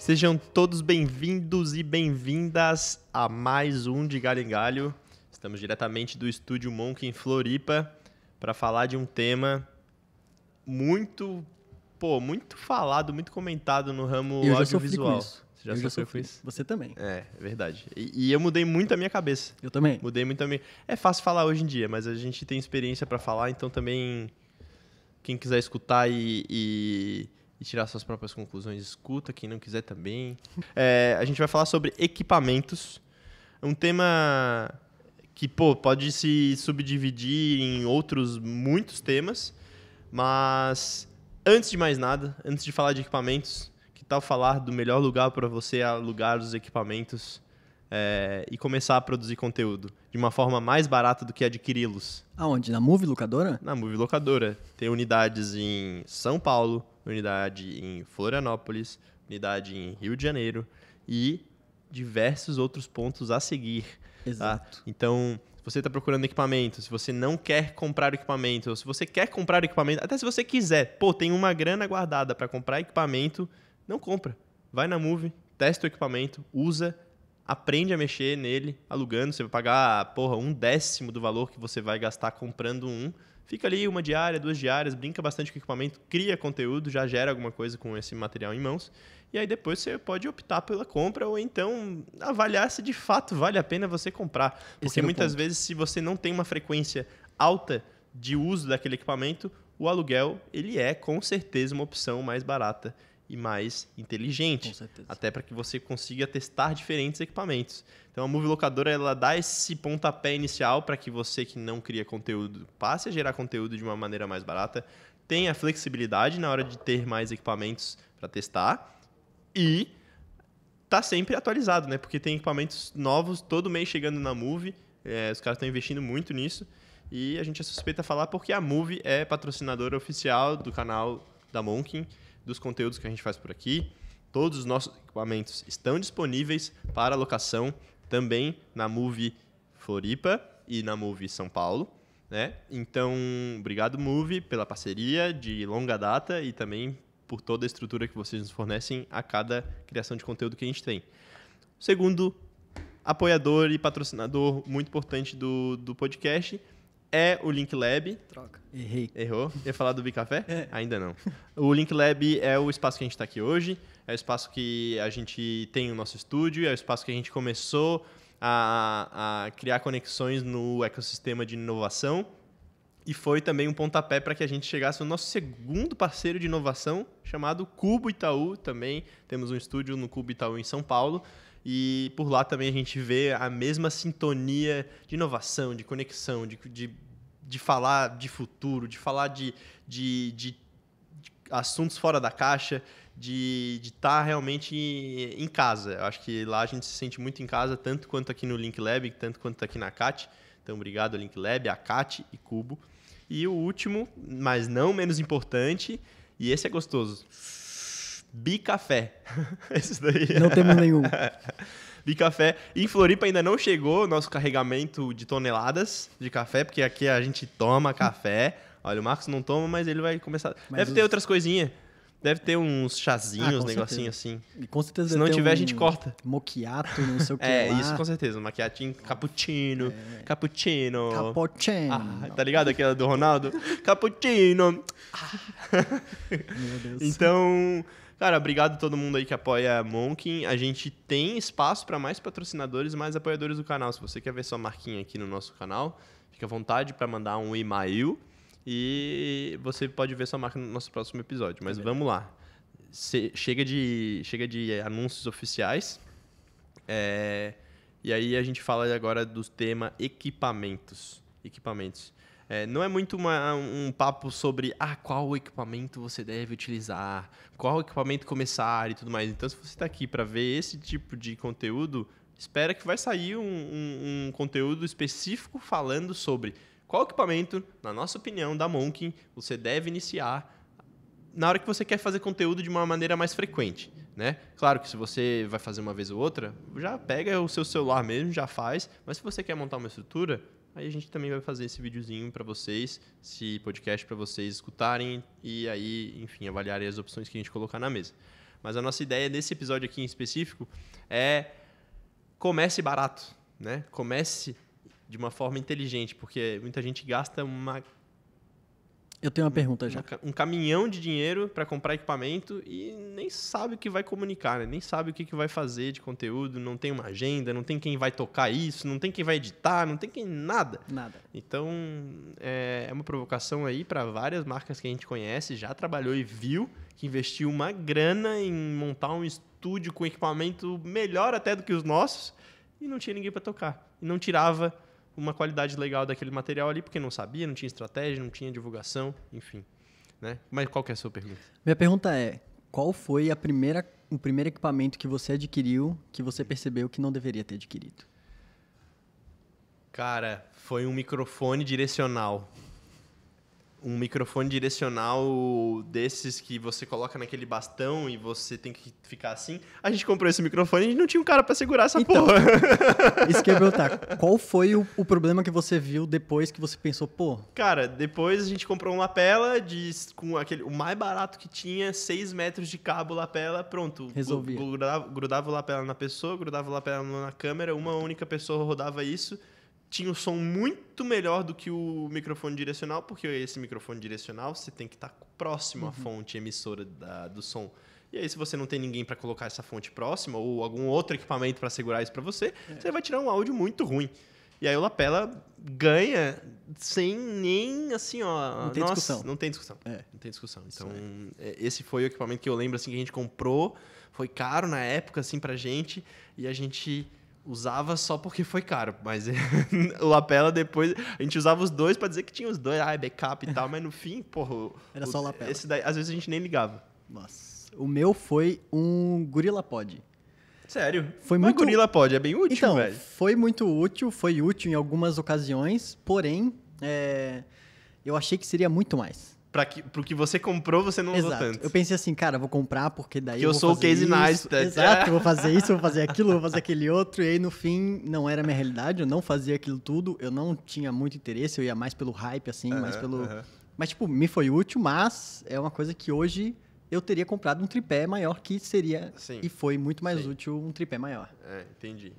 Sejam todos bem-vindos e bem-vindas a mais um de Galho em Galho. Estamos diretamente do Estúdio Monk em Floripa para falar de um tema muito falado, muito comentado no ramo Eu já audiovisual. sofri com isso. Você já sofreu com isso? Você também. É verdade. E eu mudei muito a minha cabeça. Eu também. Mudei muito a minha... É fácil falar hoje em dia, mas a gente tem experiência para falar, então também quem quiser escutar e tirar suas próprias conclusões, escuta. Quem não quiser também. A gente vai falar sobre equipamentos. Um tema que, pode se subdividir em outros muitos temas, mas antes de mais nada, antes de falar de equipamentos, que tal falar do melhor lugar para você alugar os equipamentos e começar a produzir conteúdo de uma forma mais barata do que adquiri-los? Aonde? Na Movie Locadora? Na Movie Locadora. Tem unidades em São Paulo, unidade em Florianópolis, unidade em Rio de Janeiro e diversos outros pontos a seguir. Exato. Tá? Então, se você está procurando equipamento, se você não quer comprar equipamento, ou se você quer comprar equipamento, até se você quiser, tem uma grana guardada para comprar equipamento, não compra. Vai na Movie, testa o equipamento, usa, aprende a mexer nele, alugando. Você vai pagar, 1/10 do valor que você vai gastar comprando um. Fica ali 1 diária, 2 diárias, brinca bastante com o equipamento, cria conteúdo, já gera alguma coisa com esse material em mãos. E aí depois você pode optar pela compra ou então avaliar se de fato vale a pena você comprar. Porque muitas vezes, se você não tem uma frequência alta de uso daquele equipamento, o aluguel ele é com certeza uma opção mais barata e mais inteligente. Com certeza. Até para que você consiga testar diferentes equipamentos. Então a Movie Locadora ela dá esse pontapé inicial para que você que não cria conteúdo passe a gerar conteúdo de uma maneira mais barata, tenha flexibilidade na hora de ter mais equipamentos para testar e tá sempre atualizado, né? Porque tem equipamentos novos todo mês chegando na Movie, os caras estão investindo muito nisso e a gente é suspeita a falar porque a Movie é patrocinadora oficial do canal da Monk, dos conteúdos que a gente faz por aqui. Todos os nossos equipamentos estão disponíveis para locação também na Movie Floripa e na Movie São Paulo, né? Então, obrigado Movie pela parceria de longa data e também por toda a estrutura que vocês nos fornecem a cada criação de conteúdo que a gente tem. Segundo apoiador e patrocinador muito importante do podcast é o Link Lab. Troca. Errei. Errou? Ia falar do Bicafé? Ainda não. não. O Link Lab é o espaço que a gente está aqui hoje, é o espaço que a gente tem o nosso estúdio, é o espaço que a gente começou a criar conexões no ecossistema de inovação e foi também um pontapé para que a gente chegasse no nosso segundo parceiro de inovação, chamado Cubo Itaú. Também temos um estúdio no Cubo Itaú em São Paulo. E por lá também a gente vê a mesma sintonia de inovação, de conexão, de falar de futuro, de falar de assuntos fora da caixa, de estar realmente em casa. Eu acho que lá a gente se sente muito em casa, tanto quanto aqui no Link Lab, tanto quanto aqui na CAT. Então, obrigado Link Lab, a CAT e Cubo. E o último, mas não menos importante, e esse é gostoso, Bicafé. Esse daí. Não temos nenhum. Bicafé. Em Floripa ainda não chegou o nosso carregamento de toneladas de café, porque aqui a gente toma café. Olha, o Marcos não toma, mas ele vai começar. Deve ter outras coisinhas. Deve ter uns chazinhos, negocinho assim. E com certeza se não tiver, a gente corta. Moquiato, não sei o que lá. Isso com certeza. Um maquiatinho, cappuccino. Cappuccino. Tá ligado aquela do Ronaldo? Cappuccino. Meu Deus. Então, cara, obrigado a todo mundo aí que apoia a Monk. A gente tem espaço para mais patrocinadores e mais apoiadores do canal. Se você quer ver sua marquinha aqui no nosso canal, fica à vontade para mandar um e-mail e você pode ver sua marca no nosso próximo episódio. Mas vamos lá. Chega de anúncios oficiais. E aí a gente fala agora do tema equipamentos. Não é muito um papo sobre qual equipamento você deve utilizar, qual equipamento começar e tudo mais. Então, se você está aqui para ver esse tipo de conteúdo, espera que vai sair um conteúdo específico falando sobre qual equipamento, na nossa opinião, da Monk, você deve iniciar na hora que você quer fazer conteúdo de uma maneira mais frequente, né? Claro que se você vai fazer uma vez ou outra, já pega o seu celular mesmo, já faz. Mas se você quer montar uma estrutura, aí a gente também vai fazer esse videozinho para vocês, esse podcast para vocês escutarem e aí, enfim, avaliarem as opções que a gente colocar na mesa. Mas a nossa ideia desse episódio aqui em específico é comece barato, né? Comece de uma forma inteligente, porque muita gente gasta Eu tenho uma pergunta já. um caminhão de dinheiro para comprar equipamento e nem sabe o que vai comunicar, né? Nem sabe o que vai fazer de conteúdo, não tem uma agenda, não tem quem vai tocar isso, não tem quem vai editar, não tem quem nada. Nada. Então, é uma provocação aí para várias marcas que a gente conhece, já trabalhou e viu que investiu uma grana em montar um estúdio com equipamento melhor até do que os nossos e não tinha ninguém para tocar. E não tirava uma qualidade legal daquele material ali, porque não sabia, não tinha estratégia, não tinha divulgação, enfim. Né? Mas qual que é a sua pergunta? Minha pergunta é, qual foi o primeiro equipamento que você adquiriu que você percebeu que não deveria ter adquirido? Cara, foi um microfone direcional. Um microfone direcional desses que você coloca naquele bastão e você tem que ficar assim. A gente comprou esse microfone e a gente não tinha um cara pra segurar essa porra. Isso que eu ia perguntar. Qual foi o problema que você viu depois que você pensou, pô... Cara, depois a gente comprou um lapela com o mais barato que tinha, 6 metros de cabo lapela, pronto. Resolvia. Grudava o lapela na pessoa, grudava o lapela na câmera, uma única pessoa rodava isso. Tinha um som muito melhor do que o microfone direcional, porque esse microfone direcional você tem que estar próximo à fonte emissora do som. E aí, se você não tem ninguém para colocar essa fonte próxima ou algum outro equipamento para segurar isso para você, você vai tirar um áudio muito ruim. E aí o lapela ganha sem nem assim, ó... Não tem discussão. Não tem discussão. É. Não tem discussão. Então, esse foi o equipamento que eu lembro assim que a gente comprou. Foi caro na época assim pra gente e a gente usava só porque foi caro, mas o lapela depois... A gente usava os dois pra dizer que tinha os dois, backup e tal, mas no fim, porra... Era só o lapela. Esse daí, às vezes a gente nem ligava. Nossa. O meu foi um GorillaPod. Sério? Foi Mas muito... GorillaPod é bem útil, então, velho. foi muito útil, foi útil em algumas ocasiões, porém, eu achei que seria muito mais. Pro que você comprou, você não usou Exato. tanto. Eu pensei assim, cara, vou comprar porque daí eu sou o Casey Neistat. Exato, eu vou fazer isso, vou fazer aquilo, vou fazer aquele outro. E aí, no fim, não era a minha realidade, eu não fazia aquilo tudo, eu não tinha muito interesse, eu ia mais pelo hype, assim, mais pelo... Mas, tipo, me foi útil, mas é uma coisa que hoje eu teria comprado um tripé maior que seria... Sim. E foi muito mais útil um tripé maior. Entendi.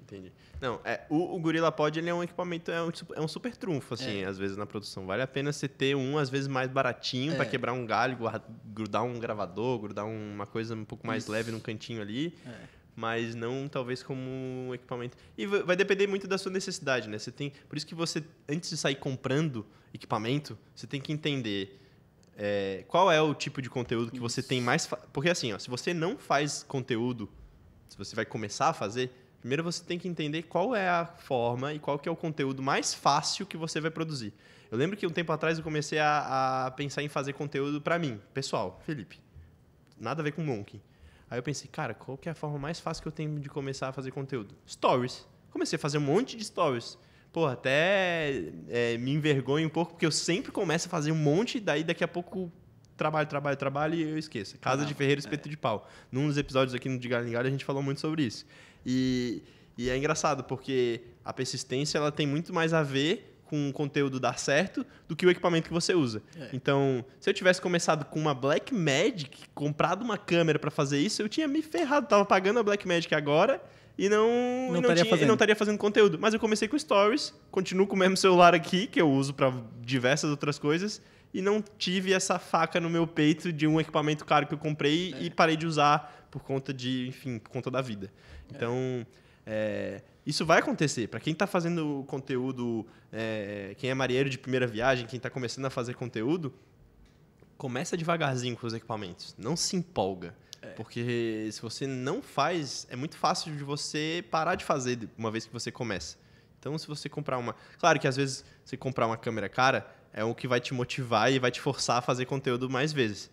Não, o GorillaPod, ele é um equipamento, é um super trunfo, assim, às vezes na produção. Vale a pena você ter às vezes, mais baratinho para quebrar um galho, grudar um gravador, grudar uma coisa um pouco mais leve num cantinho ali. Mas não, talvez, como um equipamento. E vai depender muito da sua necessidade, né? Por isso que você, antes de sair comprando equipamento, você tem que entender... qual é o tipo de conteúdo que você tem mais... Porque assim, ó, se você não faz conteúdo, se você vai começar a fazer, primeiro você tem que entender qual é a forma e qual que é o conteúdo mais fácil que você vai produzir. Eu lembro que um tempo atrás eu comecei a pensar em fazer conteúdo para mim, pessoal, Felipe. Nada a ver com Monk. Aí eu pensei, cara, qual que é a forma mais fácil que eu tenho de começar a fazer conteúdo? Stories. Comecei a fazer um monte de stories. Pô, até me envergonho um pouco, porque eu sempre começo a fazer um monte, daí daqui a pouco trabalho e eu esqueço. Casa de ferreiro, espeto de pau. Num dos episódios aqui no De Galho em Galho, a gente falou muito sobre isso. E é engraçado, porque a persistência ela tem muito mais a ver com o conteúdo dar certo do que o equipamento que você usa. Então, se eu tivesse começado com uma Blackmagic, comprado uma câmera para fazer isso, eu tinha me ferrado. Tava pagando a Blackmagic agora... E não estaria fazendo conteúdo. Mas eu comecei com Stories, continuo com o mesmo celular aqui, que eu uso para diversas outras coisas, e não tive essa faca no meu peito de um equipamento caro que eu comprei e parei de usar por conta por conta da vida. Então, isso vai acontecer. Para quem está fazendo conteúdo, quem é marinheiro de primeira viagem, quem está começando a fazer conteúdo, começa devagarzinho com os equipamentos. Não se empolga. Porque se você não faz, é muito fácil de você parar de fazer uma vez que você começa. Então, se você comprar uma... Claro que, às vezes, você comprar uma câmera cara é o que vai te motivar e vai te forçar a fazer conteúdo mais vezes.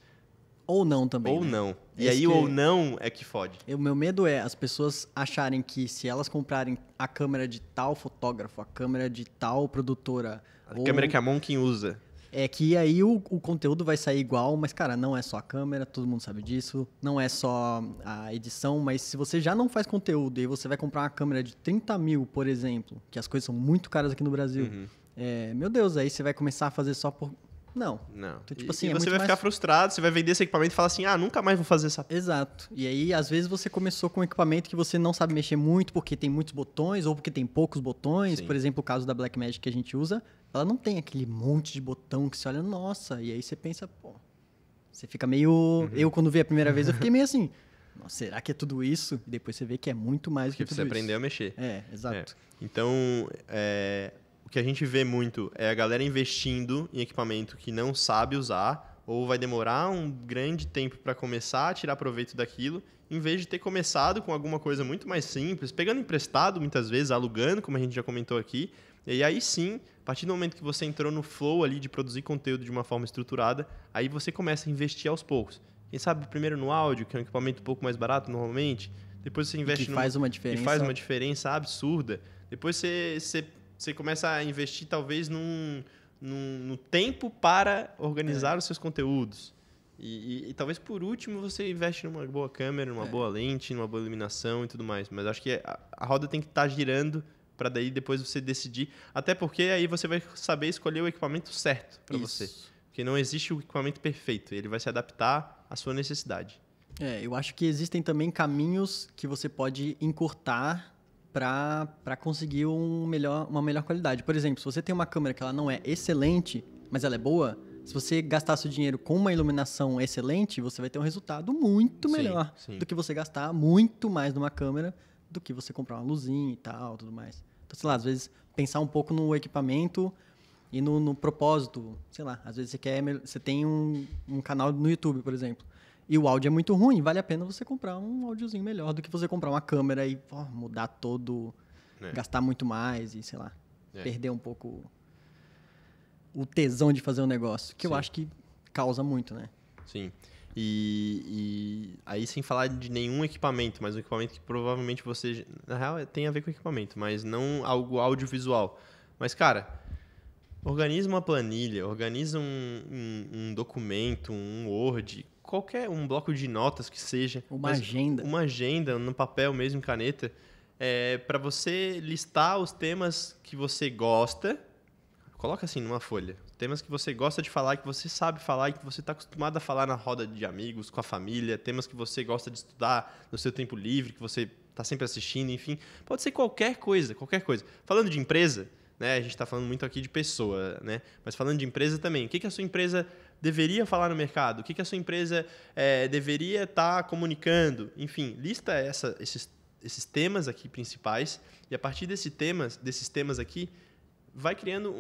Ou não também. Ou não. E aí, ou não é que fode. O meu medo é as pessoas acharem que se elas comprarem a câmera de tal fotógrafo, a câmera de tal produtora... A câmera que a Monk usa... É que aí o conteúdo vai sair igual, mas, cara, não é só a câmera, todo mundo sabe disso. Não é só a edição, mas se você já não faz conteúdo e você vai comprar uma câmera de 30 mil, por exemplo, que as coisas são muito caras aqui no Brasil, meu Deus, aí você vai começar a fazer só por... Não. Não. Então, tipo assim, e é você muito vai mais... ficar frustrado, você vai vender esse equipamento e falar assim, nunca mais vou fazer essa... Exato. E aí, às vezes, você começou com um equipamento que você não sabe mexer muito porque tem muitos botões ou porque tem poucos botões. Sim. Por exemplo, o caso da Blackmagic que a gente usa, ela não tem aquele monte de botão que você olha, nossa, e aí você pensa, pô... Você fica meio... Eu, quando vi a primeira vez, eu fiquei meio assim, nossa, será que é tudo isso? E depois você vê que é muito mais do que tudo isso. Porque você aprendeu a mexer. Exato. Então, o que a gente vê muito é a galera investindo em equipamento que não sabe usar ou vai demorar um grande tempo para começar a tirar proveito daquilo, em vez de ter começado com alguma coisa muito mais simples, pegando emprestado muitas vezes, alugando, como a gente já comentou aqui, e aí sim, a partir do momento que você entrou no flow ali de produzir conteúdo de uma forma estruturada, aí você começa a investir aos poucos. Quem sabe primeiro no áudio, que é um equipamento um pouco mais barato normalmente, depois você investe e faz uma diferença. E faz uma diferença absurda. Depois você começa a investir talvez no tempo para organizar os seus conteúdos. E talvez por último você investe numa boa câmera, numa boa lente, numa boa iluminação e tudo mais. Mas acho que a roda tem que estar girando para daí depois você decidir. Até porque aí você vai saber escolher o equipamento certo para você. Porque não existe o equipamento perfeito. Ele vai se adaptar à sua necessidade. Eu acho que existem também caminhos que você pode encurtar para conseguir uma melhor qualidade. Por exemplo, se você tem uma câmera que ela não é excelente, mas ela é boa, se você gastar seu dinheiro com uma iluminação excelente, você vai ter um resultado muito melhor do que você gastar muito mais numa câmera do que você comprar uma luzinha e tal, tudo mais. Então, sei lá, às vezes pensar um pouco no equipamento e no propósito. Sei lá, às vezes você tem um canal no YouTube, por exemplo, e o áudio é muito ruim, vale a pena você comprar um áudiozinho melhor do que você comprar uma câmera e mudar todo, gastar muito mais e, sei lá, perder um pouco o tesão de fazer um negócio, que eu acho que causa muito, né? Sim. E aí, sem falar de nenhum equipamento, mas um equipamento que provavelmente você... Na real, tem a ver com equipamento, mas não algo audiovisual. Mas, cara, organiza uma planilha, organiza um documento, um Word, um bloco de notas que seja. Uma agenda. Uma agenda, no papel mesmo, em caneta, para você listar os temas que você gosta. Coloca assim numa folha. Temas que você gosta de falar, que você sabe falar e que você está acostumado a falar na roda de amigos, com a família. Temas que você gosta de estudar no seu tempo livre, que você está sempre assistindo, enfim. Pode ser qualquer coisa, qualquer coisa. Falando de empresa, né? A gente está falando muito aqui de pessoa, né? Mas falando de empresa também. O que a sua empresa deveria falar no mercado? O que a sua empresa deveria estar comunicando? Enfim, lista esses temas aqui principais e a partir desses temas aqui, vai criando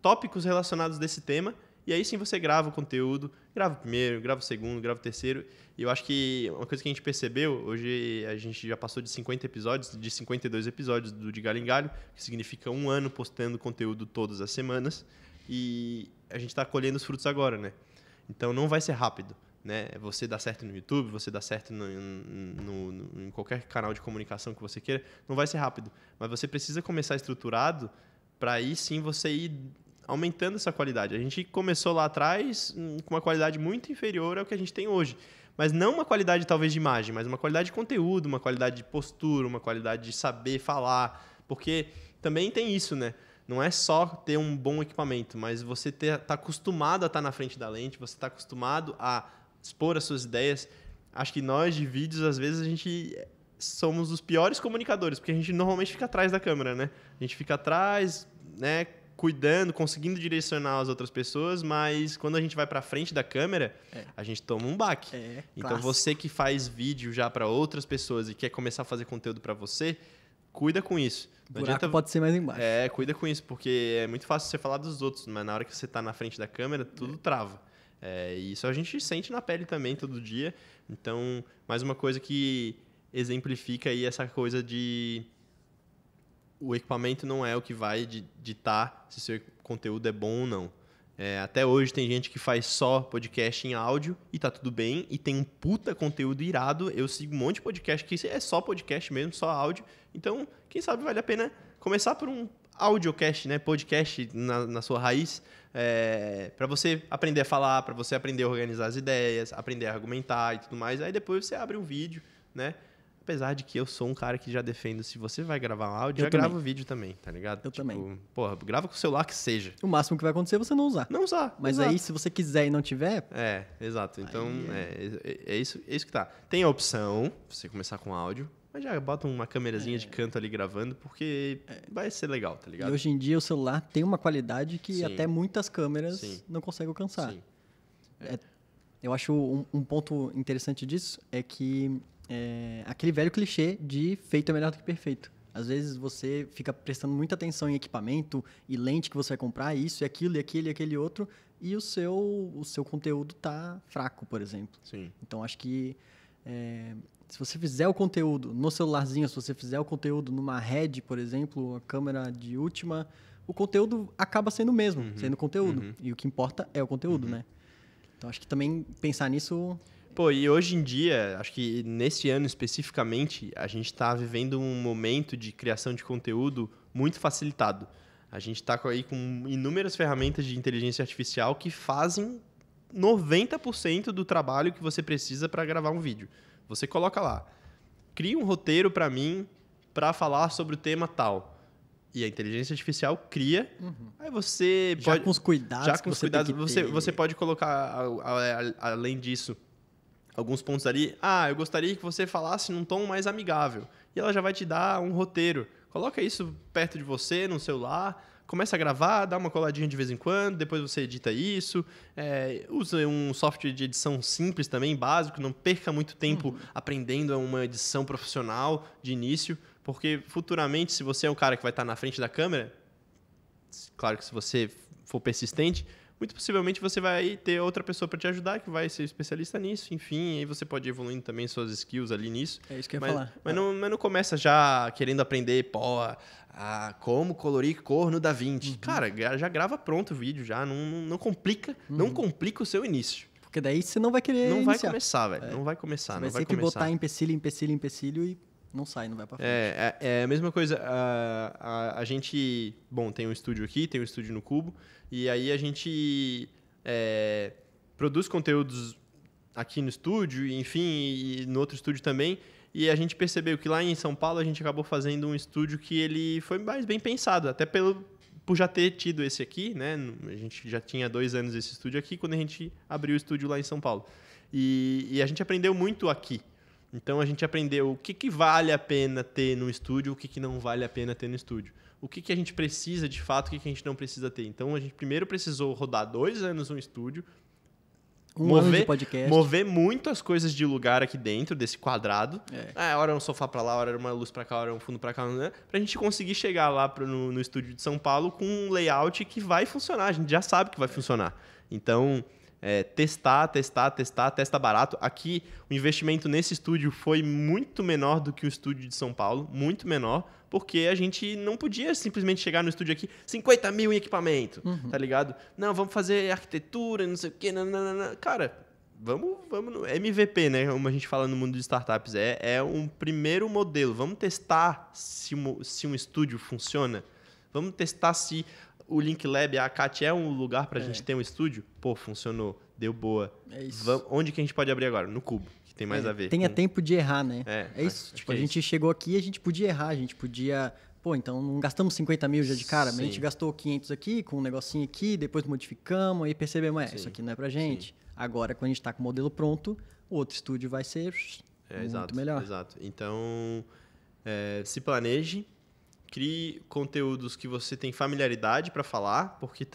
tópicos relacionados desse tema e aí sim você grava o conteúdo, grava o primeiro, grava o segundo, grava o terceiro. E eu acho que uma coisa que a gente percebeu, hoje a gente já passou de 50 episódios, de 52 episódios do De Galho em Galho, que significa 1 ano postando conteúdo todas as semanas e a gente está colhendo os frutos agora, né? Então não vai ser rápido. Né? Você dá certo no YouTube, você dá certo em qualquer canal de comunicação que você queira, não vai ser rápido. Mas você precisa começar estruturado para aí sim você ir aumentando essa qualidade. A gente começou lá atrás com uma qualidade muito inferior ao que a gente tem hoje. Mas não uma qualidade talvez de imagem, mas uma qualidade de conteúdo, uma qualidade de postura, uma qualidade de saber falar. Porque também tem isso, né? Não é só ter um bom equipamento, mas você tá acostumado a estar na frente da lente, você está acostumado a expor as suas ideias. Acho que nós, de vídeos, às vezes, a gente somos os piores comunicadores, porque a gente normalmente fica atrás da câmera, né? A gente fica atrás, né, cuidando, conseguindo direcionar as outras pessoas, mas quando a gente vai para frente da câmera, a gente toma um baque. Então, clássico. Você que faz vídeo já para outras pessoas e quer começar a fazer conteúdo para você, cuida com isso. Não adianta... pode ser mais embaixo. Cuida com isso, porque é muito fácil você falar dos outros, mas na hora que você está na frente da câmera, tudo trava. E isso a gente sente na pele também todo dia. Então, mais uma coisa que exemplifica aí essa coisa de... O equipamento não é o que vai ditar se seu conteúdo é bom ou não. Até hoje tem gente que faz só podcast em áudio e tá tudo bem. E tem um puta conteúdo irado. Eu sigo um monte de podcast que é só podcast mesmo, só áudio. Então, quem sabe vale a pena começar por um audiocast, né? Podcast na sua raiz. Para você aprender a falar, para você aprender a organizar as ideias, aprender a argumentar e tudo mais. Aí depois você abre um vídeo, né? Apesar de que eu sou um cara que já defendo, se você vai gravar um áudio, Eu já também. grava o vídeo também, tá ligado? Eu também. Porra, grava com o celular que seja. O máximo que vai acontecer é você não usar. Não usar. Mas exato. aí, se você quiser e não tiver... Exato. Então, é isso que tá. Tem a opção, você começar com áudio, mas já bota uma câmerazinha de canto ali gravando, porque vai ser legal, tá ligado? E hoje em dia o celular tem uma qualidade que Sim. até muitas câmeras Sim. não conseguem alcançar. Sim. Eu acho um ponto interessante disso é que aquele velho clichê de feito é melhor do que perfeito. Às vezes você fica prestando muita atenção em equipamento e lente que você vai comprar, isso e aquilo e aquele e aquele outro, e o seu conteúdo tá fraco, por exemplo. Sim. Então acho que se você fizer o conteúdo no celularzinho, se você fizer o conteúdo numa Red, por exemplo, a câmera de última, o conteúdo acaba sendo o mesmo, sendo conteúdo. E o que importa é o conteúdo, né? Então acho que também pensar nisso... Pô, e hoje em dia, acho que nesse ano especificamente, a gente está vivendo um momento de criação de conteúdo muito facilitado. A gente está aí com inúmeras ferramentas de inteligência artificial que fazem 90% do trabalho que você precisa para gravar um vídeo. Você coloca lá, cria um roteiro para mim para falar sobre o tema tal. E a inteligência artificial cria. Aí você Já pode... com os cuidados Já com os você tem cuidados. que ter. Você pode colocar, além disso, alguns pontos ali. Eu gostaria que você falasse num tom mais amigável. E ela já vai te dar um roteiro. Coloca isso perto de você, no celular. Começa a gravar, dá uma coladinha de vez em quando. Depois você edita isso. Usa um software de edição simples também, básico. Não perca muito tempo aprendendo uma edição profissional de início. Porque futuramente, se você é um cara que vai estar na frente da câmera... Claro que se você for persistente... Muito possivelmente você vai ter outra pessoa para te ajudar, que vai ser especialista nisso, enfim, aí você pode ir evoluindo também suas skills ali nisso. É isso que eu ia falar. Mas não começa já querendo aprender, como colorir cor no DaVinci. Cara, já grava pronto o vídeo, já, não complica, não complica o seu início. Porque daí você não vai querer Não iniciar. vai começar, velho, não vai começar, Você não vai vai sempre começar. botar empecilho e não sai, não vai pra frente. É a mesma coisa, a gente, tem um estúdio aqui, tem um estúdio no Cubo, e aí a gente produz conteúdos aqui no estúdio, enfim, e no outro estúdio também, e a gente percebeu que lá em São Paulo a gente acabou fazendo um estúdio que ele foi mais bem pensado, até por já ter tido esse aqui, né? A gente já tinha 2 anos esse estúdio aqui, quando a gente abriu o estúdio lá em São Paulo. E a gente aprendeu muito aqui. Então, a gente aprendeu o que vale a pena ter no estúdio, o que não vale a pena ter no estúdio. O que a gente precisa de fato, o que a gente não precisa ter. Então, a gente primeiro precisou rodar 2 anos no estúdio, Um ano de podcast. mover muitas coisas de lugar aqui dentro desse quadrado. Hora é um sofá pra lá, hora é uma luz pra cá, hora é um fundo pra cá, né? Pra gente conseguir chegar lá no estúdio de São Paulo com um layout que vai funcionar. A gente já sabe que vai funcionar. Então... testa barato. Aqui, o investimento nesse estúdio foi muito menor do que o estúdio de São Paulo, muito menor, porque a gente não podia simplesmente chegar no estúdio aqui, 50 mil em equipamento, tá ligado? Não, vamos fazer arquitetura, não sei o quê, não. Cara, vamos no MVP, né? Como a gente fala no mundo de startups, é um primeiro modelo. Vamos testar se um estúdio funciona. Vamos testar se... O Link Lab, a CAT é um lugar pra gente ter um estúdio? Pô, funcionou, deu boa. É isso. Onde que a gente pode abrir agora? No Cubo, que tem mais a ver. Tenha tempo de errar, né? É isso. Acho Tipo, que a gente chegou aqui e a gente podia errar, a gente podia... Pô, então não gastamos 50 mil já de cara, mas a gente gastou 500 aqui, com um negocinho aqui, depois modificamos, aí percebemos, isso aqui não é pra gente. Agora, quando a gente tá com o modelo pronto, o outro estúdio vai ser muito melhor. Exato. Então, se planeje, crie conteúdos que você tem familiaridade para falar, porque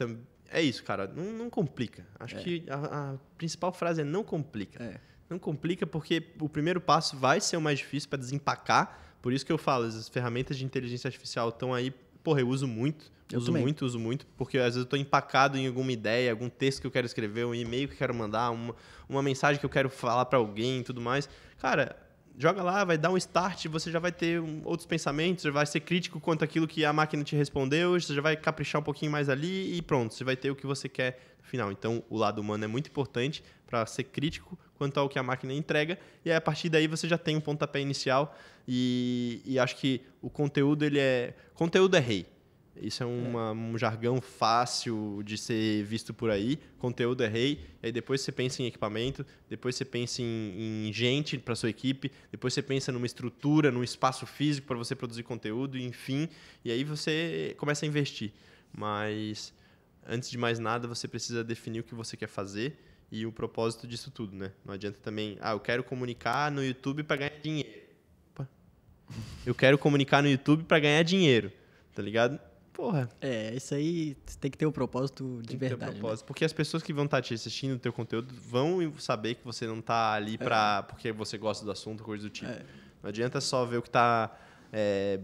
é isso, cara, não complica. Acho que a principal frase é não complica. Não complica porque o primeiro passo vai ser o mais difícil para desempacar. Por isso que eu falo, as ferramentas de inteligência artificial estão aí. Porra, eu uso muito. Uso muito, porque às vezes eu estou empacado em alguma ideia, algum texto que eu quero escrever, um e-mail que eu quero mandar, uma mensagem que eu quero falar para alguém e tudo mais. Cara... Joga lá, vai dar um start, você já vai ter outros pensamentos, já vai ser crítico quanto àquilo que a máquina te respondeu, você já vai caprichar um pouquinho mais ali e pronto, você vai ter o que você quer no final. Então, o lado humano é muito importante para ser crítico quanto ao que a máquina entrega, e aí, a partir daí você já tem um pontapé inicial e acho que o conteúdo, conteúdo é rei. Isso é um jargão fácil de ser visto por aí. Conteúdo é rei. Aí depois você pensa em equipamento, depois você pensa em gente para sua equipe, depois você pensa numa estrutura, num espaço físico para você produzir conteúdo, enfim. E aí você começa a investir. Mas, antes de mais nada, você precisa definir o que você quer fazer e o propósito disso tudo, né? Não adianta também... eu quero comunicar no YouTube para ganhar dinheiro. Opa. Eu quero comunicar no YouTube para ganhar dinheiro. Tá ligado? Porra. Isso aí tem que ter um propósito de verdade. Né? Porque as pessoas que vão estar te assistindo o teu conteúdo vão saber que você não tá ali porque você gosta do assunto, coisa do tipo. Não adianta só ver o que tá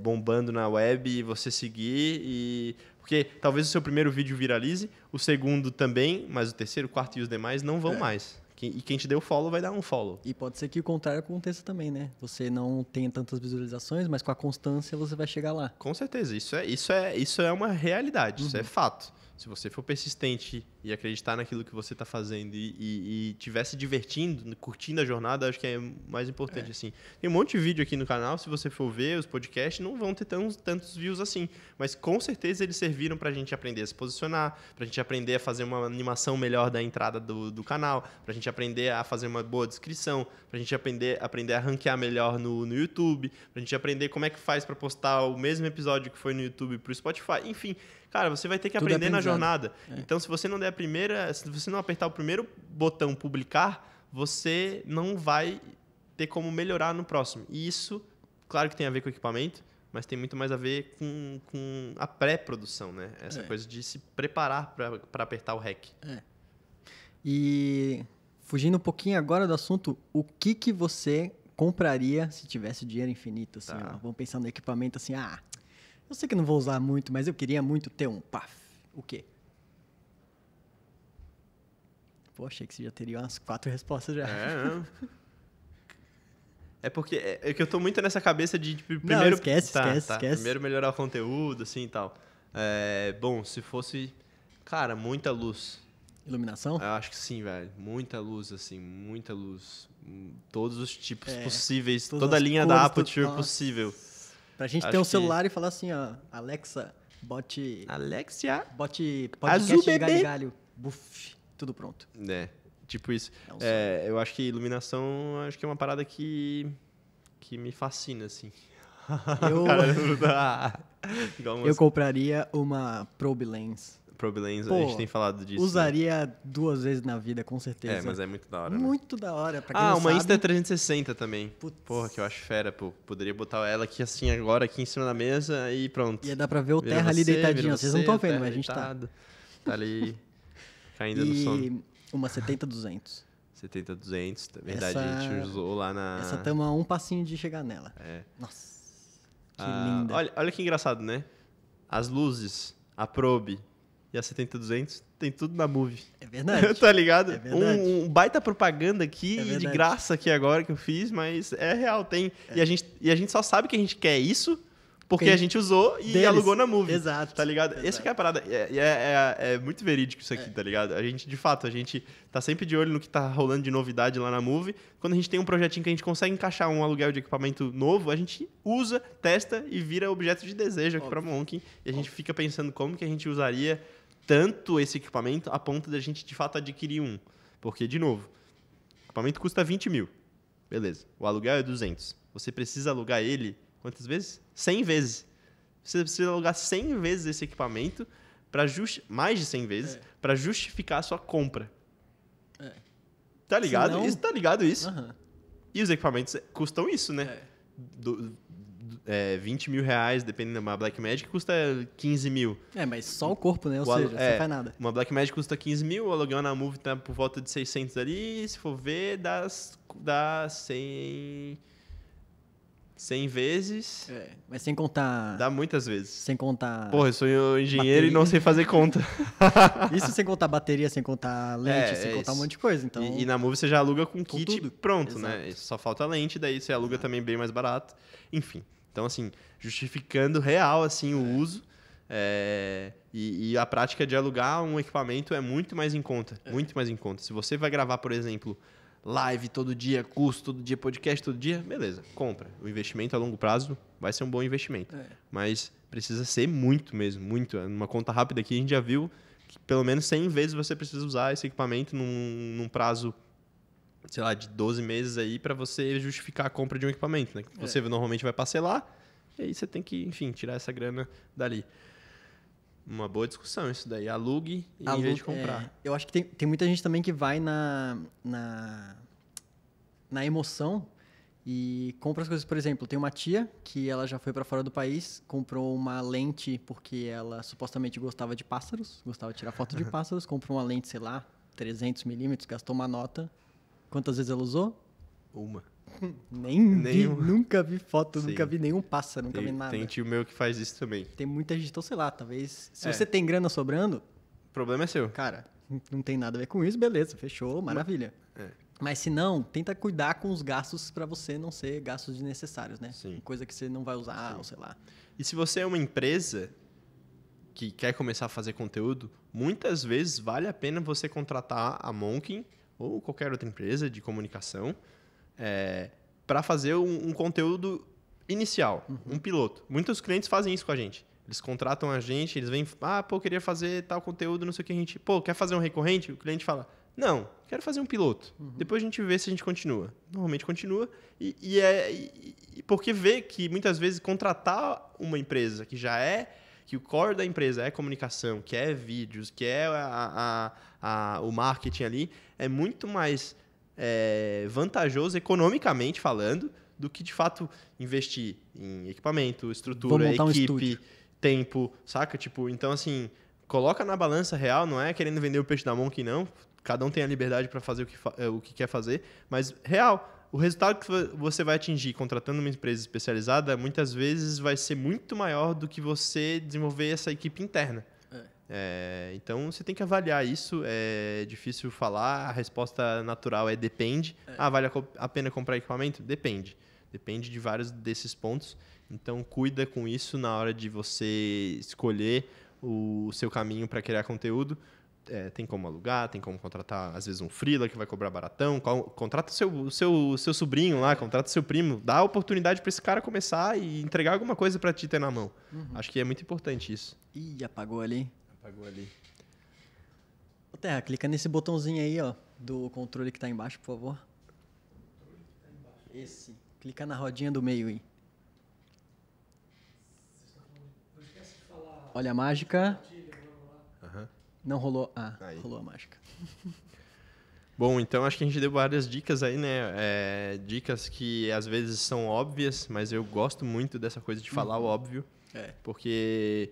bombando na web e você seguir Porque talvez o seu primeiro vídeo viralize, o segundo também, mas o terceiro, o quarto e os demais não vão mais. E quem te deu follow vai dar um follow. E pode ser que o contrário aconteça também, né? Você não tenha tantas visualizações, mas com a constância você vai chegar lá. Com certeza. Isso é uma realidade, isso é fato. Se você for persistente e acreditar naquilo que você está fazendo e estiver se divertindo, curtindo a jornada, acho que é mais importante. Assim. Tem um monte de vídeo aqui no canal, se você for ver, os podcasts não vão ter tantos views assim. Mas com certeza eles serviram para a gente aprender a se posicionar, para a gente aprender a fazer uma animação melhor da entrada do canal, para a gente aprender a fazer uma boa descrição, para a gente aprender a ranquear melhor no YouTube, para a gente aprender como é que faz para postar o mesmo episódio que foi no YouTube para o Spotify. Enfim, cara, você vai ter que aprender na jornada. Então, se você não der se você não apertar o primeiro botão publicar, você não vai ter como melhorar no próximo. E isso, claro que tem a ver com o equipamento, mas tem muito mais a ver com a pré-produção, né? Essa coisa de se preparar para apertar o REC. E fugindo um pouquinho agora do assunto, o que você compraria se tivesse dinheiro infinito? Assim, vamos pensar no equipamento assim, eu sei que não vou usar muito, mas eu queria muito ter um PAF. O quê? Pô, achei que você já teria umas 4 respostas já. Não. É porque é que eu tô muito nessa cabeça de primeiro... Não, esquece. Primeiro melhorar o conteúdo, assim, e tal. Bom, se fosse... Cara, muita luz. Iluminação? Eu acho que sim, velho. Muita luz, assim, muita luz. Todos os tipos possíveis. Toda a linha da Aputure possível. Pra gente ter um celular e falar assim, Alexa, bote podcast Azul, de galho galho. Buf, tudo pronto. Tipo isso. Eu acho que iluminação acho que é uma parada que me fascina, assim. Eu compraria uma Probe Lens. Probe Lens, a gente tem falado disso. Usaria 2 vezes na vida, com certeza. Mas é muito da hora. Muito da hora. Pra quem não uma sabe... Insta360 também. Porra, que eu acho fera, pô. Poderia botar ela aqui assim agora, aqui em cima da mesa e pronto. Ia dar pra ver o Terra ali deitadinho. Vocês não estão vendo, mas a gente tá ali caindo no sono. E uma 70-200. 70-200, é verdade, a gente usou lá na... Essa estamos a um passinho de chegar nela. Nossa, que linda. Olha que engraçado, né? As luzes, a Probe e a 70-200 tem tudo na Move. É verdade. Tá ligado? É verdade. Um baita propaganda aqui de graça aqui agora que eu fiz, mas é real, tem. E a gente só sabe que a gente quer isso porque a gente usou e alugou na Move. Exato. Tá ligado? Exato. Essa que é a parada. É muito verídico isso aqui, tá ligado? De fato, a gente tá sempre de olho no que tá rolando de novidade lá na Move. Quando a gente tem um projetinho que a gente consegue encaixar um aluguel de equipamento novo, a gente usa, testa e vira objeto de desejo aqui pra Monk. E a gente fica pensando como que a gente usaria tanto esse equipamento a ponto da gente, de fato, adquirir um. Porque, de novo, o equipamento custa 20 mil. Beleza. O aluguel é 200. Você precisa alugar ele quantas vezes? 100 vezes. Você precisa alugar 100 vezes esse equipamento, mais de 100 vezes, para justificar a sua compra. Tá ligado? Senão... Tá ligado isso? Uhum. E os equipamentos custam isso, né? 20 mil reais, dependendo da Blackmagic, custa 15 mil. Mas só o corpo, né? Ou seja, você não faz nada. Uma Blackmagic custa 15 mil, o aluguel na Move tá por volta de 600 ali, se for ver, dá 100 vezes. Mas sem contar... Dá muitas vezes. Sem contar... Porra, eu sou engenheiro bateria. E não sei fazer conta. Isso sem contar bateria, sem contar lente, sem contar um monte de coisa. Então... E na Move você já aluga com kit tudo. Pronto, Exato. né? Só falta lente, daí você aluga também bem mais barato. Enfim. Então, assim, justificando real, assim, o uso. E a prática de alugar um equipamento é muito mais em conta. Muito mais em conta. Se você vai gravar, por exemplo, live todo dia, curso todo dia, podcast todo dia, beleza, compra. O investimento a longo prazo vai ser um bom investimento. Mas precisa ser muito mesmo, muito. Numa conta rápida aqui, a gente já viu que pelo menos 100 vezes você precisa usar esse equipamento num prazo, sei lá, de 12 meses aí para você justificar a compra de um equipamento, né? Você normalmente vai parcelar e aí você tem que, enfim, tirar essa grana dali. Uma boa discussão isso daí. Alugue em vez de comprar. Eu acho que tem muita gente também que vai na emoção e compra as coisas. Por exemplo, tem uma tia que ela já foi para fora do país, comprou uma lente porque ela supostamente gostava de pássaros, gostava de tirar foto de pássaros, comprou uma lente, sei lá, 300 milímetros, gastou uma nota. Quantas vezes ela usou? Uma. Nunca vi foto, nunca vi nenhum pássaro, nunca vi nada. Tem tio meu que faz isso também. Tem muita gente, então sei lá, talvez... Se você tem grana sobrando... O problema é seu. Cara, não tem nada a ver com isso, beleza, fechou, maravilha. Mas se não, tenta cuidar com os gastos para você não ser gastos desnecessários, né? Sim. Coisa que você não vai usar, ou sei lá. E se você é uma empresa que quer começar a fazer conteúdo, muitas vezes vale a pena você contratar a Monkin ou qualquer outra empresa de comunicação para fazer um conteúdo inicial, um piloto. Muitos clientes fazem isso com a gente. Eles contratam a gente, eles vêm, eu queria fazer tal conteúdo, não sei o que a gente... quer fazer um recorrente? O cliente fala, não, quero fazer um piloto. Depois a gente vê se a gente continua. Normalmente continua. E porque vê que muitas vezes contratar uma empresa que o core da empresa é comunicação, que é vídeos, que é o marketing ali, é muito mais vantajoso economicamente falando do que, de fato, investir em equipamento, estrutura, equipe, tempo, saca? Então, assim, coloca na balança real, não é querendo vender o peixe da Monkin, não. Cada um tem a liberdade para fazer o que quer fazer, mas real. O resultado que você vai atingir contratando uma empresa especializada, muitas vezes vai ser muito maior do que você desenvolver essa equipe interna. Então, você tem que avaliar isso. É difícil falar. A resposta natural é depende. Vale a pena comprar equipamento? Depende. Depende de vários desses pontos. Então, cuida com isso na hora de você escolher o seu caminho para criar conteúdo. Tem como alugar, tem como contratar, às vezes, um freela que vai cobrar baratão. Contrata o seu sobrinho lá, contrata o seu primo. Dá a oportunidade para esse cara começar e entregar alguma coisa para ti ter na mão. Acho que é muito importante isso. Ih, apagou ali. Apagou ali. Ô, Terra, clica nesse botãozinho aí, ó, do controle que tá embaixo, por favor. Esse. Clica na rodinha do meio aí. Olha a mágica. Não rolou. Rolou a mágica. Bom, então acho que a gente deu várias dicas aí, né? Dicas que às vezes são óbvias, mas eu gosto muito dessa coisa de falar o óbvio. Porque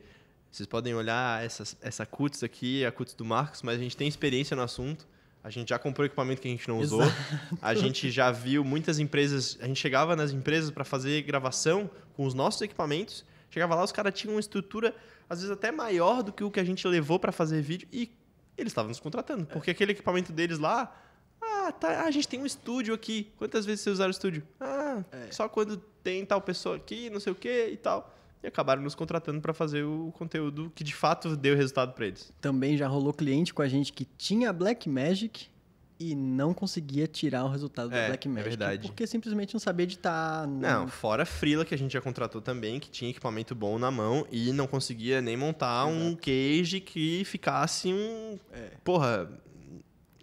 vocês podem olhar essa CUTS aqui, a CUTS do Marcos, mas a gente tem experiência no assunto. A gente já comprou equipamento que a gente não usou. A gente já viu muitas empresas... A gente chegava nas empresas para fazer gravação com os nossos equipamentos. Chegava lá, os caras tinham uma estrutura, às vezes até maior do que o que a gente levou para fazer vídeo. E eles estavam nos contratando. Porque aquele equipamento deles lá... a gente tem um estúdio aqui. Quantas vezes vocês usaram o estúdio? Só quando tem tal pessoa aqui, não sei o quê e tal. E acabaram nos contratando para fazer o conteúdo que de fato deu resultado para eles. Também já rolou cliente com a gente que tinha Blackmagic e não conseguia tirar o resultado da Blackmagic. É verdade. Porque simplesmente não sabia editar. Não, fora freela que a gente já contratou também, que tinha equipamento bom na mão e não conseguia nem montar um cage que ficasse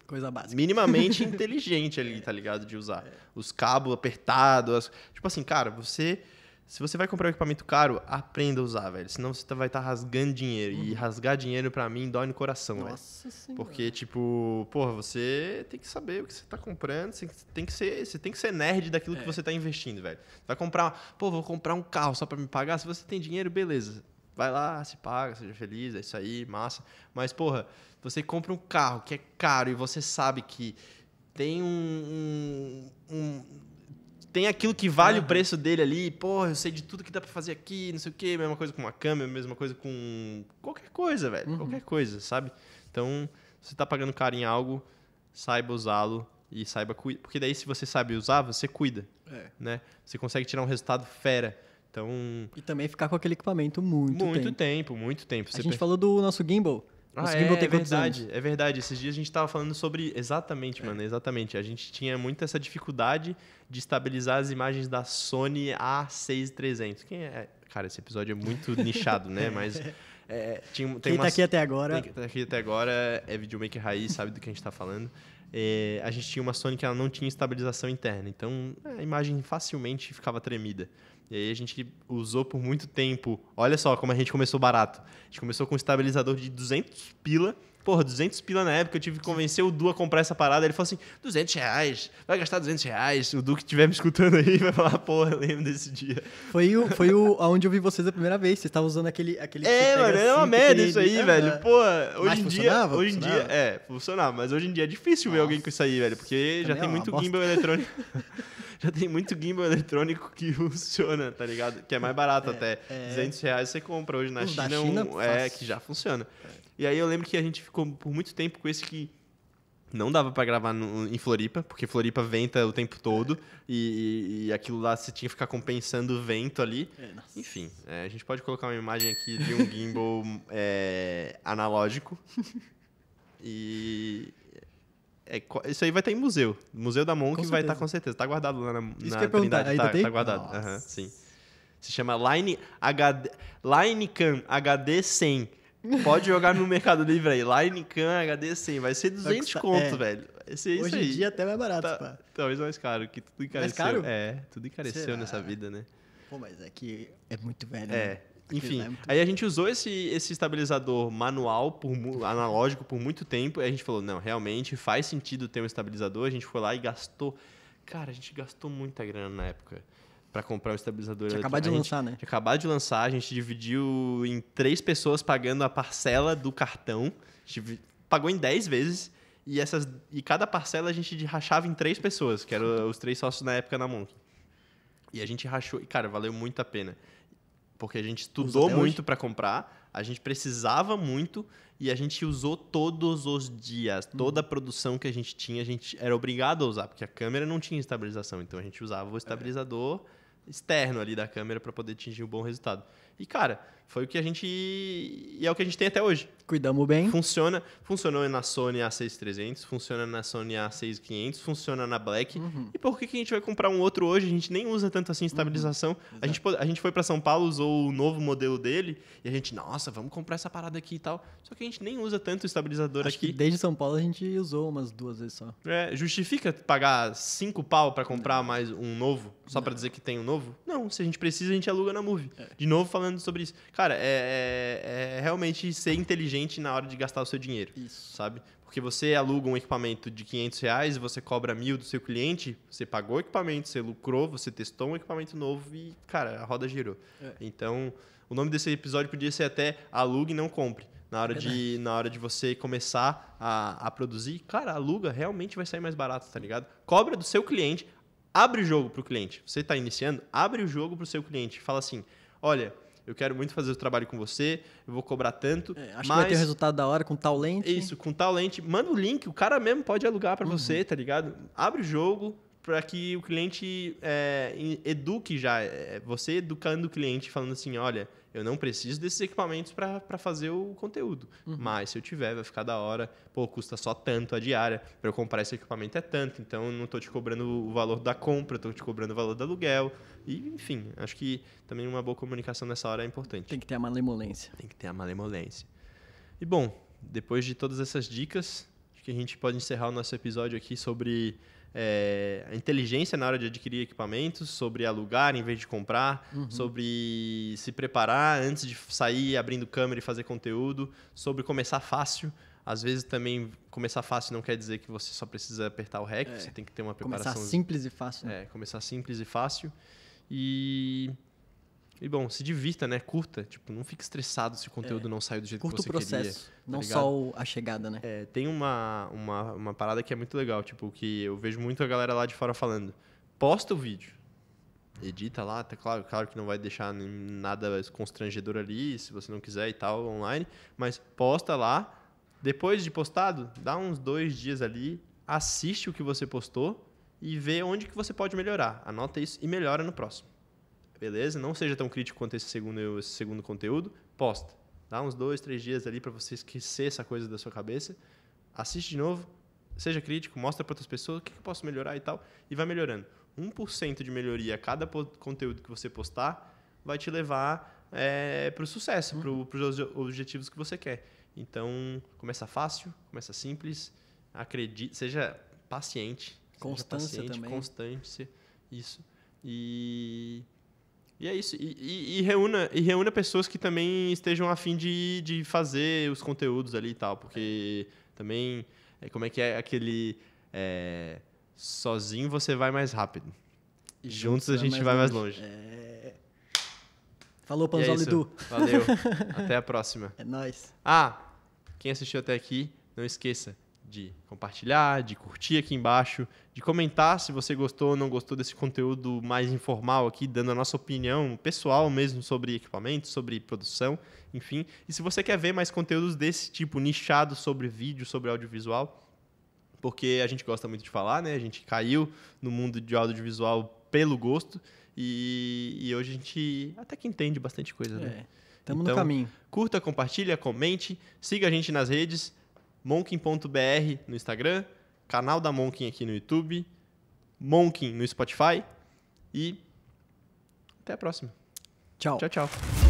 coisa básica. Minimamente inteligente ali, tá ligado? De usar. Os cabos apertados. Tipo assim, cara, se você vai comprar um equipamento caro, aprenda a usar, velho. Senão você vai estar rasgando dinheiro. E rasgar dinheiro, pra mim, dói no coração, velho. Nossa Senhora. Porque, você tem que saber o que você tá comprando. Você tem que ser nerd daquilo que você tá investindo, velho. Vai comprar... vou comprar um carro só pra me pagar. Se você tem dinheiro, beleza. Vai lá, se paga, seja feliz, é isso aí, massa. Mas, você compra um carro que é caro e você sabe que tem tem aquilo que vale o preço dele ali. Eu sei de tudo que dá pra fazer aqui, não sei o quê. Mesma coisa com uma câmera, mesma coisa com qualquer coisa, velho. Qualquer coisa, sabe? Então, se você tá pagando caro em algo, saiba usá-lo e saiba cuidar. Porque daí, se você sabe usar, você cuida, né? Você consegue tirar um resultado fera. Então... E também ficar com aquele equipamento muito tempo. Muito tempo. A gente falou do nosso gimbal. Nosso gimbal tem quantos verdade, anos? é verdade. Esses dias a gente tava falando sobre... Exatamente, mano, exatamente. A gente tinha muito essa dificuldade de estabilizar as imagens da Sony A6300. Quem é? Cara, esse episódio é muito nichado, né? Mas... Quem tá aqui até agora... Quem tá aqui até agora é videomaker raiz, sabe do que a gente tá falando. A gente tinha uma Sony que ela não tinha estabilização interna. Então, a imagem facilmente ficava tremida. E aí a gente usou por muito tempo. Olha só como a gente começou barato. A gente começou com um estabilizador de 200 pila. Porra, 200 pila na época. Eu tive que convencer o Du a comprar essa parada. Ele falou assim, R$200. Vai gastar R$200. O Du que estiver me escutando aí vai falar, porra, eu lembro desse dia. Foi onde eu vi vocês a primeira vez. Vocês estavam usando aquele mano, é uma merda isso aí, velho. Pô, hoje em dia... funcionava. Mas hoje em dia é difícil ver alguém com isso aí, velho. Porque já tem muito gimbal eletrônico. Já tem muito gimbal eletrônico que funciona, tá ligado? Que é mais barato até. R$200 você compra hoje na China, que já funciona. E aí eu lembro que a gente ficou por muito tempo com esse que não dava pra gravar em Floripa, porque Floripa venta o tempo todo e aquilo lá você tinha que ficar compensando o vento ali. Enfim, a gente pode colocar uma imagem aqui de um gimbal analógico e... isso aí vai estar em museu. O Museu da Monk vai estar com certeza. Tá guardado lá na Trindade. Tá guardado. Sim. Se chama Linecam HD 100. Pode jogar no Mercado Livre aí. Linecam HD 100. Vai ser 200 conto, velho. Hoje em dia até mais barato, pá. Talvez mais caro, que tudo encareceu. Mais caro? Tudo encareceu nessa vida, né? Pô, mas é que é muito velho, né? Enfim, aí a gente usou esse estabilizador manual, analógico, por muito tempo, e a gente falou, não, realmente faz sentido ter um estabilizador. A gente foi lá e gastou... Cara, a gente gastou muita grana na época para comprar um estabilizador. Tinha acabado de lançar, né? Tinha acabado de lançar, a gente dividiu em 3 pessoas pagando a parcela do cartão. A gente pagou em 10 vezes, e cada parcela a gente rachava em 3 pessoas, que eram os 3 sócios na época na Monk. E a gente rachou, e cara, valeu muito a pena. Porque a gente estudou muito para comprar, a gente precisava muito e a gente usou todos os dias. Toda a produção que a gente tinha, a gente era obrigado a usar, porque a câmera não tinha estabilização. Então, a gente usava o estabilizador externo ali da câmera para poder atingir um bom resultado. E, cara, foi o que a gente... E é o que a gente tem até hoje. Cuidamos bem. Funcionou na Sony A6300, funciona na Sony A6500, funciona na Black. E por que a gente vai comprar um outro hoje? A gente nem usa tanto assim estabilização. A gente foi para São Paulo, usou o novo modelo dele e a gente, nossa, vamos comprar essa parada aqui e tal. Só que a gente nem usa tanto o estabilizador Acho aqui. Que desde São Paulo a gente usou umas 2 vezes só. Justifica pagar 5 pau para comprar mais um novo? Só para dizer que tem um novo? Não, se a gente precisa, a gente aluga na Move. De novo, falando sobre isso. Cara, é realmente ser inteligente na hora de gastar o seu dinheiro. Isso. Sabe? Porque você aluga um equipamento de R$500 e você cobra 1.000 do seu cliente, você pagou o equipamento, você lucrou, você testou um equipamento novo e, cara, a roda girou. Então, o nome desse episódio podia ser até alugue e não compre. Na hora de você começar a produzir, cara, aluga, realmente vai sair mais barato, tá ligado? Cobra do seu cliente, abre o jogo pro cliente. Você está iniciando, abre o jogo pro seu cliente. Fala assim, olha, eu quero muito fazer o trabalho com você, eu vou cobrar tanto. Acho que vai ter um resultado da hora com tal lente. Isso, com tal lente. Manda o link, o cara mesmo pode alugar para você, tá ligado? Abre o jogo para que o cliente eduque já. Você educando o cliente, falando assim, olha, eu não preciso desses equipamentos para fazer o conteúdo. Mas se eu tiver, vai ficar da hora. Pô, custa só tanto a diária. Para eu comprar esse equipamento é tanto. Então, eu não estou te cobrando o valor da compra, estou te cobrando o valor do aluguel. E, enfim, acho que também uma boa comunicação nessa hora é importante. Tem que ter a malemolência. Tem que ter a malemolência. E, bom, depois de todas essas dicas, acho que a gente pode encerrar o nosso episódio aqui sobre... a inteligência na hora de adquirir equipamentos, sobre alugar em vez de comprar, sobre se preparar antes de sair abrindo câmera e fazer conteúdo, sobre começar fácil. Às vezes também começar fácil não quer dizer que você só precisa apertar o REC, você tem que ter uma preparação. Começar simples e fácil. Começar simples e fácil. E bom, se divirta, né? Curta. Tipo, não fique estressado se o conteúdo não saiu do jeito que você queria. Curta o processo, não só a chegada, né? Tem uma parada que é muito legal, tipo, que eu vejo muito a galera lá de fora falando. Posta o vídeo. Edita lá, tá claro que não vai deixar nada constrangedor ali, se você não quiser e tal, online. Mas posta lá. Depois de postado, dá uns 2 dias ali, assiste o que você postou e vê onde que você pode melhorar. Anota isso e melhora no próximo. Beleza? Não seja tão crítico quanto esse segundo conteúdo. Posta. Dá uns 2, 3 dias ali para você esquecer essa coisa da sua cabeça. Assiste de novo, seja crítico, mostra para outras pessoas o que eu posso melhorar e tal. E vai melhorando. 1% de melhoria a cada conteúdo que você postar vai te levar para o sucesso, para os objetivos que você quer. Então, começa fácil, começa simples, acredite, seja paciente. Constância também. Constância, isso. E é isso. E reúna pessoas que também estejam a fim de fazer os conteúdos ali e tal, porque também, como é que é aquele... sozinho você vai mais rápido. E juntos a gente vai mais longe. Falou, Panzola Edu. Valeu. Até a próxima. É nóis. Quem assistiu até aqui, não esqueça de compartilhar, de curtir aqui embaixo, de comentar se você gostou ou não gostou desse conteúdo mais informal aqui, dando a nossa opinião pessoal mesmo sobre equipamento, sobre produção, enfim. E se você quer ver mais conteúdos desse tipo, nichado sobre vídeo, sobre audiovisual, porque a gente gosta muito de falar, né? A gente caiu no mundo de audiovisual pelo gosto e hoje a gente até que entende bastante coisa, né? Estamos no caminho. Curta, compartilha, comente, siga a gente nas redes, monkin.br no Instagram, canal da Monkin aqui no YouTube, Monkin no Spotify e até a próxima. Tchau. Tchau, tchau.